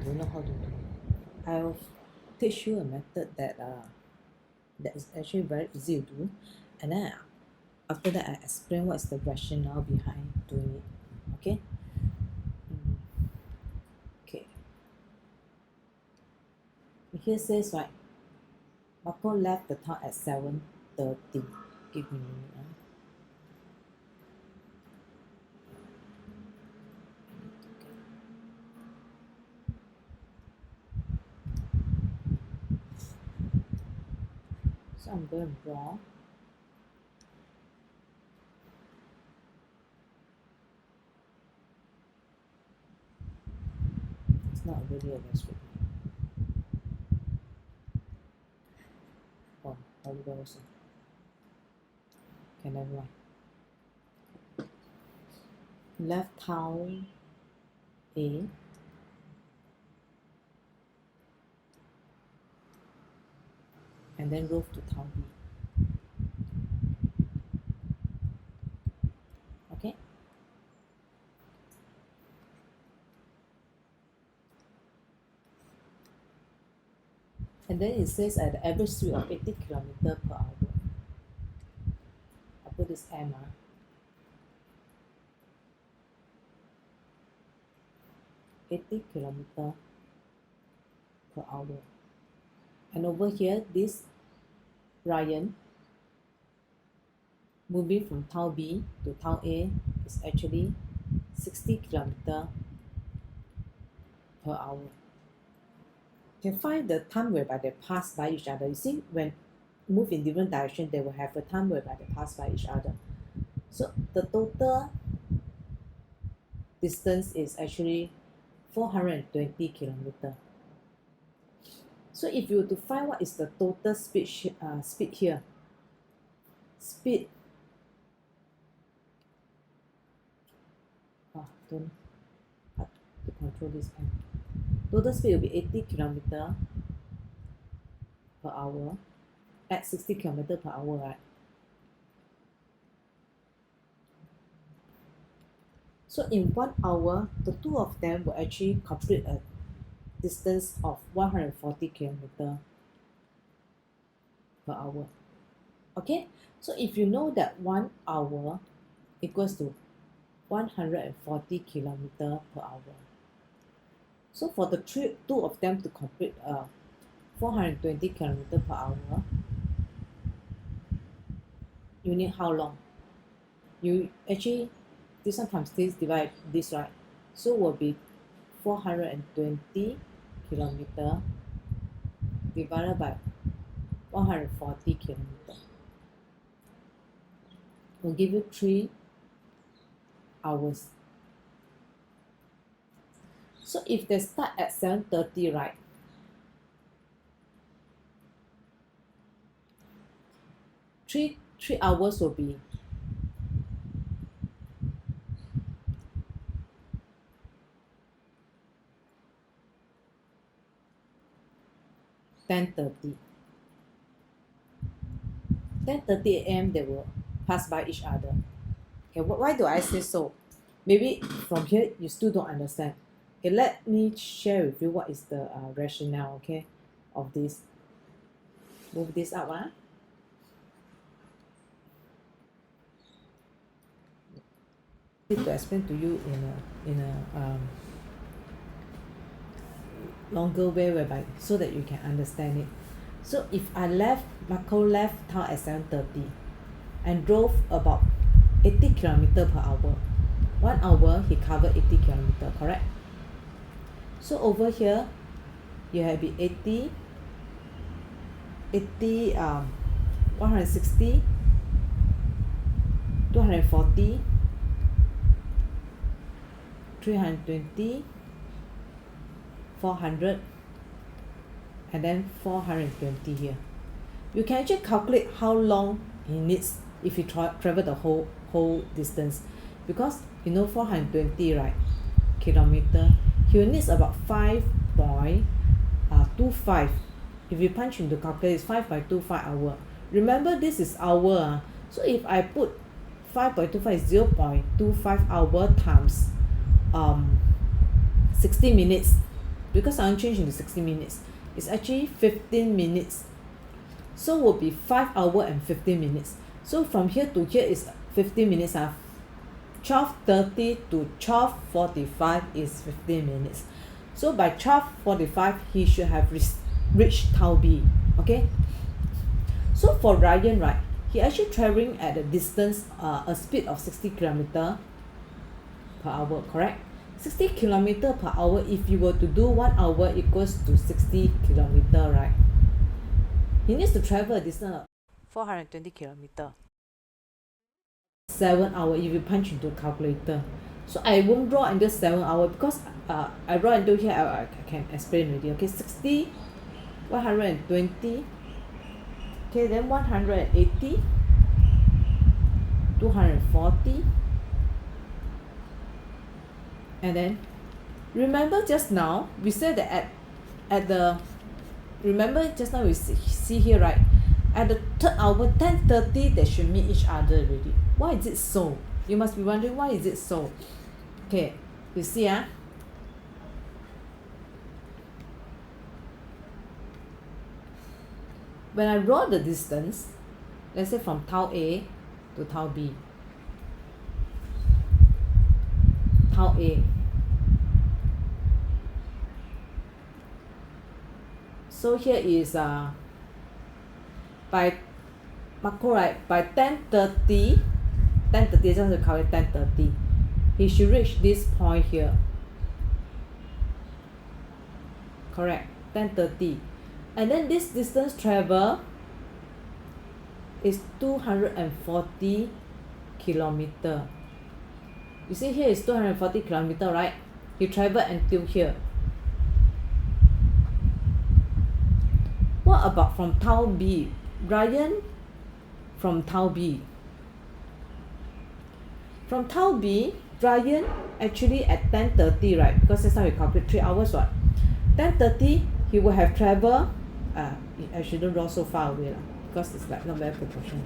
don't know how to do. I'll teach you a method that is actually very easy to do, and then after that I explain what's the rationale behind doing it. Okay. Okay. Here says right, Marco left the town at 7:30. Give me a minute. So I'm going to draw. It's not really a straight line. Oh, polygon also. Okay, never mind. Left town A. And then drove to town B. Okay. And then it says at the average speed of 80 km per hour. I put this M. 80 km per hour. And over here, this Ryan moving from town B to town A is actually 60 km per hour. You can find the time whereby they pass by each other. You see, when move in different direction, they will have a time whereby they pass by each other. So the total distance is actually 420 km. So if you were to find what is the total speed here, speed, don't have to control this pen. Total speed will be 80 km per hour at 60 km per hour, right? So in 1 hour, the two of them will actually complete a distance of 140 km per hour. Okay, so if you know that 1 hour equals to 140 km per hour, so for the two of them to complete 420 km per hour, you need how long? You actually, this one times this divide this, right? So will be 420 km divided by 140 km. Will give you 3 hours. So if they start at 7:30, right? Three hours will be 10:30. 10:30 a.m. they will pass by each other. Okay, why do I say so? Maybe from here you still don't understand. Okay, let me share with you what is the rationale, okay, of this. Move this up. To explain to you in a longer way, whereby so that you can understand it. So if Marco left town at 7:30 and drove about 80 km per hour. 1 hour he covered 80 km, correct? So over here you have the 80, 160, 240, 320, 400, and then 420 here. You can actually calculate how long he needs if he travel the whole distance, because you know 420, right, kilometer, he will needs about 5.25. If you punch into calculator, it's 5.25 hour. Remember, this is hour, so if I put 5.25 is 0.25 hour times 60 minutes, because I change into 60 minutes, it's actually 15 minutes. So will be 5 hours and 15 minutes. So from here to here is 15 minutes. 12:30 to 12:45 is 15 minutes. So by 12:45 he should have reached Tau B. Okay. So for Ryan, right, he actually traveling at a distance, a speed of 60 km per hour, correct? 60 km per hour, if you were to do 1 hour equals to 60 km, right? He needs to travel a distance of 420 km. 7 hours if you punch into a calculator. So I won't draw until 7 hours because I draw until here, I can explain already. Okay, 60, 120, okay, then 180, 240, and then remember just now we said that at the, remember just now we see here, right, at the third hour 10:30 they should meet each other already. Why is it so? You must be wondering why is it so. Okay, you see when I draw the distance, let's say from Tau A to Tau B, Tau A, so here is by Marco, right, by 10:30 just to calculate 10:30 he should reach this point here, correct, 10:30, and then this distance travel is 240 kilometer. You see here is 240 kilometer, right? He traveled until here. What about from Tau B? Ryan from Tau B. From Tau B, Ryan actually at 10:30, right? Because that's how we calculate 3 hours, what? 10:30 he will have traveled. I shouldn't draw so far away because it's like not very proportional.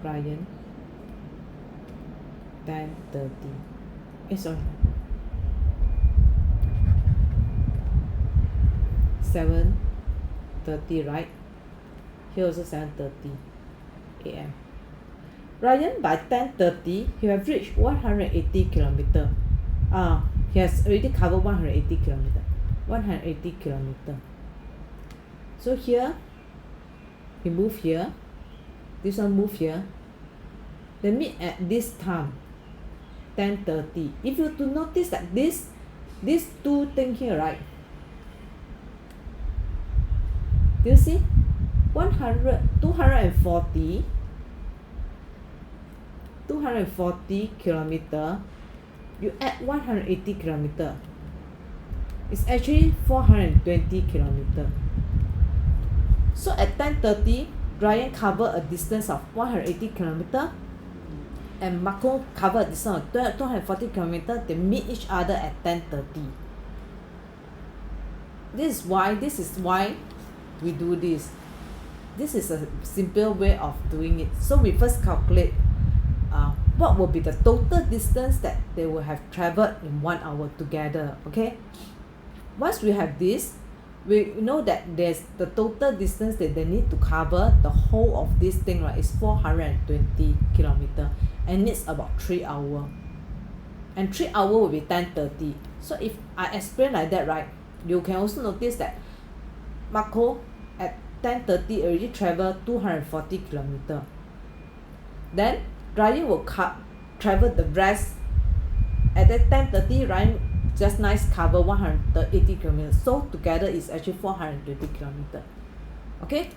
Ryan 10:30. Sorry. 7:30, right? Here also 7:30 a.m. Ryan by 10:30 he have reached 180 kilometer. He has already covered 180 kilometer. 180 kilometer. So here he move here. This one move here. They meet at this time, 10:30. If you to notice that these two things here, right? Do you see? 240 kilometer, you add 180 kilometer, it's actually 420 kilometer. So at 10:30 Ryan cover a distance of 180 kilometer and Marco cover a distance of 240 kilometer. They meet each other at 10:30. This is why we do this. This is a simple way of doing it. So we first calculate what will be the total distance that they will have traveled in 1 hour together. Okay, once we have this, we know that there's the total distance that they need to cover the whole of this thing, right, is 420 kilometer and needs about 3 hours, and 3 hours will be 10:30. So if I explain like that, right, you can also notice that Marco at 10:30 already travel 240 kilometer. Then Ryan will travel the rest. At that 10:30 Ryan just nice cover 180 kilometers. So together is actually 420 kilometers. Okay.